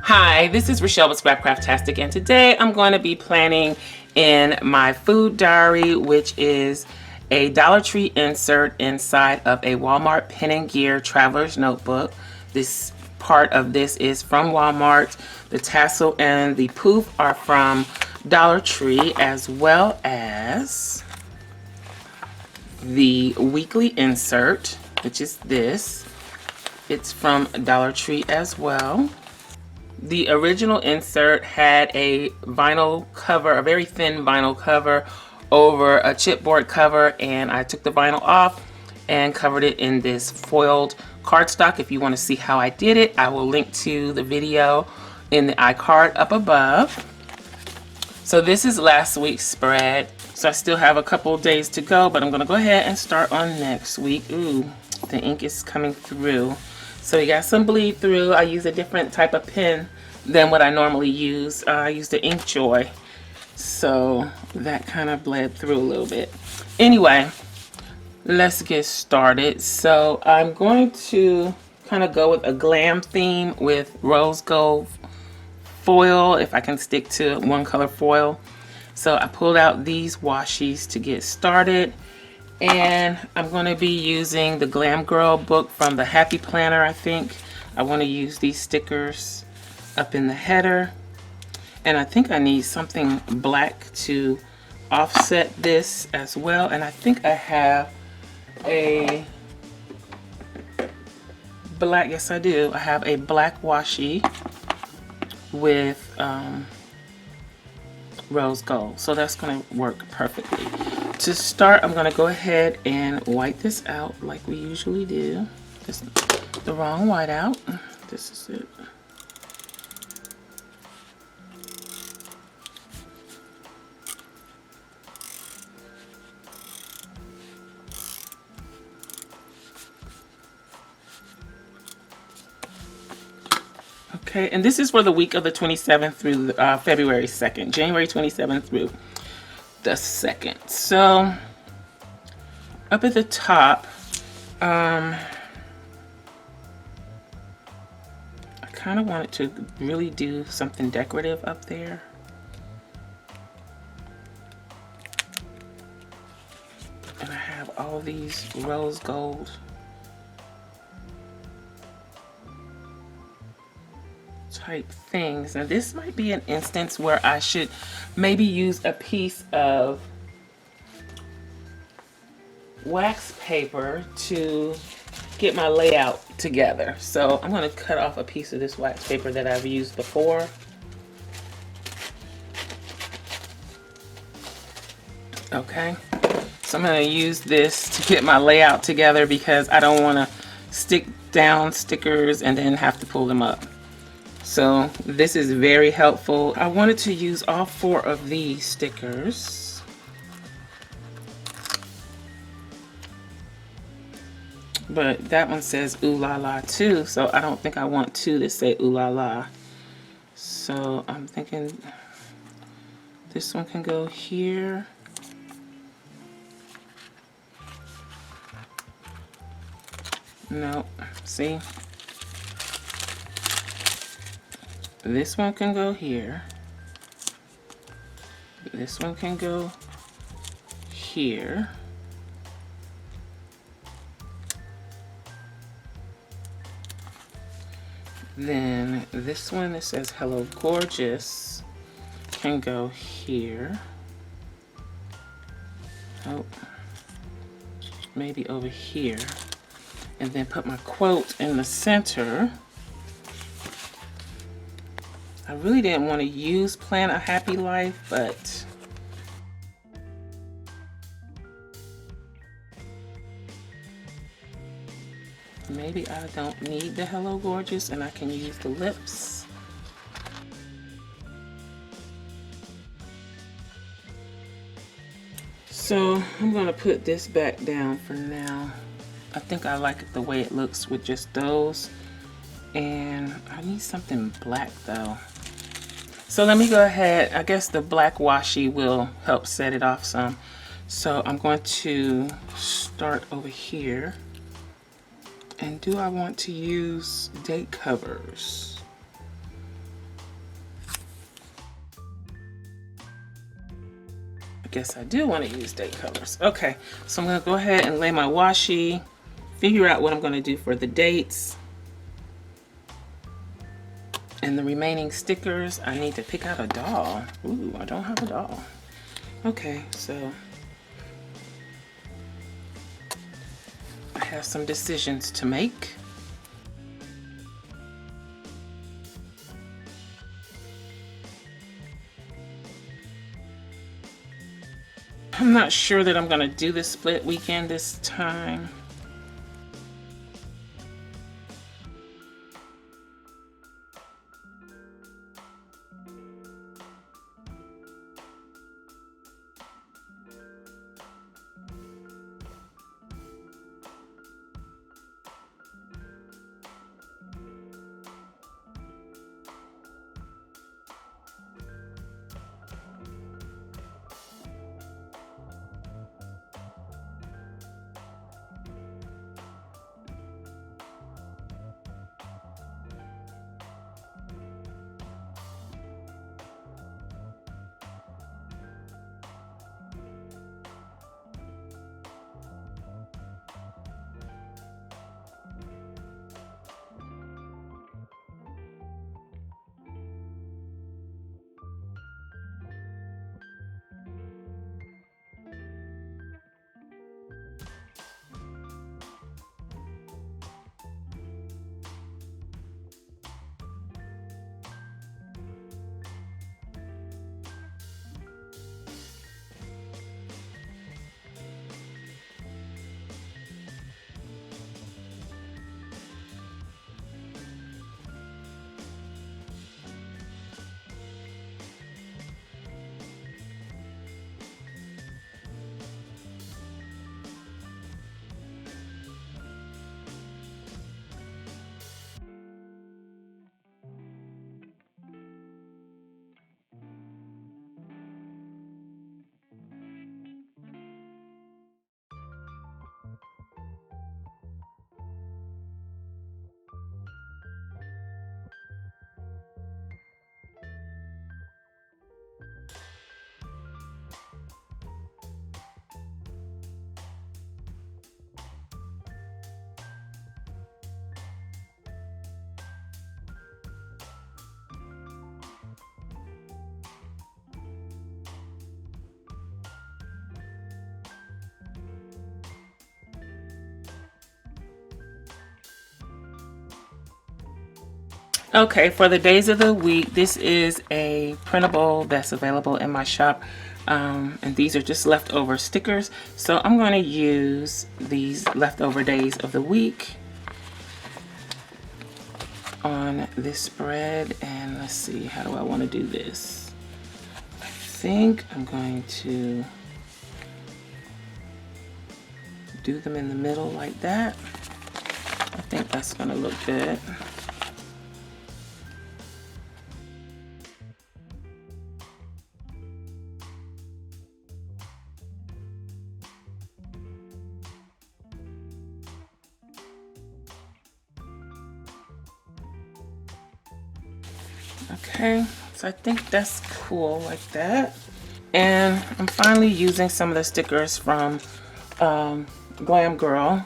Hi, this is Rachelle with Scrapcraftastic, and today I'm going to be planning in my food diary, which is a Dollar Tree insert inside of a Walmart Pen and Gear Traveler's Notebook. This part of this is from Walmart. The tassel and the poof are from Dollar Tree, as well as the weekly insert, which is this. It's from Dollar Tree as well. The original insert had a vinyl cover, a very thin vinyl cover over a chipboard cover, and I took the vinyl off and covered it in this foiled cardstock. If you want to see how I did it, I will link to the video in the iCard up above. So this is last week's spread. So I still have a couple days to go, but I'm going to go ahead and start on next week. Ooh, the ink is coming through. So you got some bleed through. I use a different type of pen than what I normally use. I use the InkJoy. So that kind of bled through a little bit. Anyway, let's get started. So I'm going to kind of go with a glam theme with rose gold foil, if I can stick to one color foil. So I pulled out these washies to get started. And I'm going to be using the Glam Girl book from the Happy Planner, I think. I want to use these stickers up in the header. And I think I need something black to offset this as well. And I think I have a black, yes I do. I have a black washi with rose gold. So that's going to work perfectly. To start, I'm going to go ahead and white this out like we usually do. This is the wrong white out. This is it. Okay, and this is for the week of the 27th through February 2nd, January 27th through the 2nd. So up at the top, I kind of wanted to really do something decorative up there. And I have all these rose gold type things. Now this might be an instance where I should maybe use a piece of wax paper to get my layout together. So I'm going to cut off a piece of this wax paper that I've used before. Okay, so I'm going to use this to get my layout together because I don't want to stick down stickers and then have to pull them up. So this is very helpful. I wanted to use all 4 of these stickers. But that one says ooh la la too, so I don't think I want 2 to say ooh la la. So I'm thinking this one can go here. No, see? This one can go here. This one can go here. Then this one that says hello gorgeous can go here. Oh, maybe over here. And then put my quote in the center. I really didn't want to use Plan a Happy Life, but maybe I don't need the Hello Gorgeous and I can use the lips. So I'm going to put this back down for now. I think I like it the way it looks with just those. And I need something black though. So let me go ahead. I guess the black washi will help set it off some. So I'm going to start over here. And do I want to use date covers? guess I do want to use date colors. Okay, so I'm going to go ahead and lay my washi, figure out what I'm going to do for the dates. And the remaining stickers, I need to pick out a doll. Ooh, I don't have a doll. Okay, so I have some decisions to make. I'm not sure that I'm gonna do the split weekend this time. Okay, for the days of the week, this is a printable that's available in my shop. And these are just leftover stickers. So I'm going to use these leftover days of the week on this spread. And let's see, how do I want to do this? I think I'm going to do them in the middle like that. I think that's going to look good. Okay, so I think that's cool like that. And I'm finally using some of the stickers from GLAM GIRL.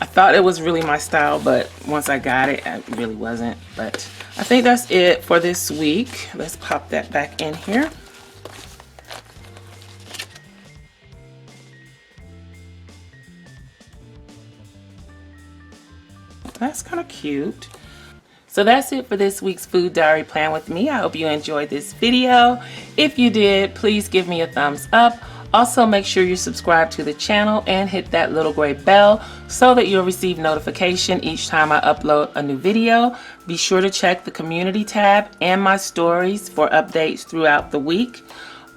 I thought it was really my style, but once I got it, it really wasn't. But I think that's it for this week. Let's pop that back in here. That's kind of cute. So that's it for this week's food diary plan with me. I hope you enjoyed this video. If you did, please give me a thumbs up. Also, make sure you subscribe to the channel and hit that little gray bell so that you'll receive notification each time I upload a new video. Be sure to check the community tab and my stories for updates throughout the week.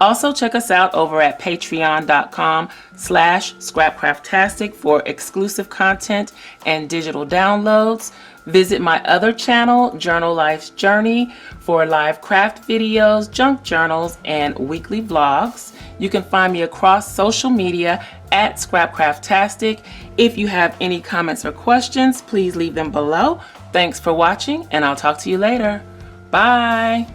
Also, check us out over at patreon.com/Scrapcraftastic for exclusive content and digital downloads. Visit my other channel, Journal Life's Journey, for live craft videos, junk journals, and weekly vlogs. You can find me across social media at Scrapcraftastic. If you have any comments or questions, please leave them below. Thanks for watching, and I'll talk to you later. Bye.